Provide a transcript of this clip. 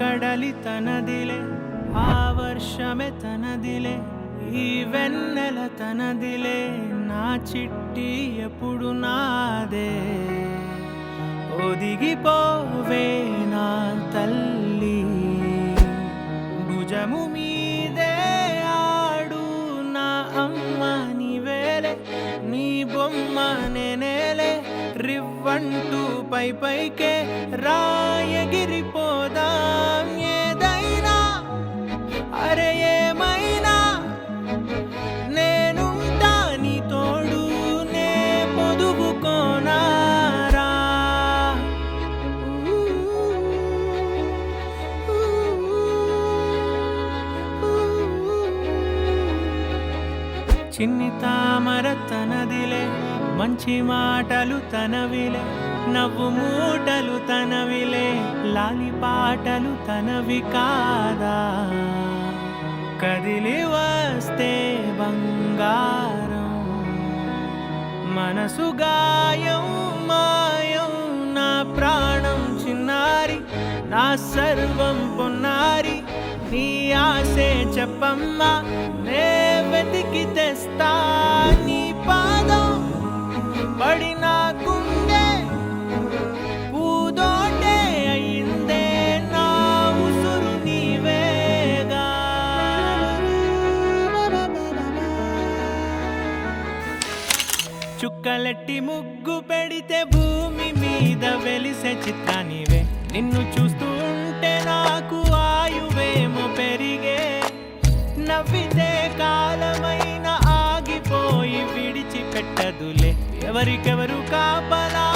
కడలి తనదిలే, ఆ వర్షమే తనదిలే, ఈ వెన్నెల తనదిలే, నా చిట్టి ఎప్పుడు నాదే. ఒదిగిపోవే నా తల్లి, భుజము మీదే ఆడు నా అమ్మ నీవేలే, నీ బొమ్మ నేనేలే, రివ్వంటూ పై పైకే రాయగిరిపోదాం. ఏదైనా అరే ఏమైనా నేనుంటా నీ తోడు, నే పొదుగుకోనారా. చిన్ని తామర తనదిలే, మంచి మాటలు తనవిలే, నవ్వు మూటలు తనవిలే, లాలి పాటలు తనవి కాదా. కదిలి వస్తే బంగారం, మనసు గాయం మాయం, నా ప్రాణం చిన్నారి, నా సర్వం పొన్నారి, నీ ఆశే చెప్పమ్మా, నే వెతికి తెస్తా నీ పాదం. పడి నా గుండె పూదోటే అయిందే, నా ఉసురు నీవేగా. చుక్కలెట్టి ముగ్గు పెడితే భూమి మీద వెలిసే చిత్రానివే, నిన్ను చూస్తూ ఉంటే నాకు ఆయువేమో పెరిగే. నవ్వితే కాలమైన ఆగిపోయి విడిచిపెట్టదులే, ఎవరికెవరు కాపలా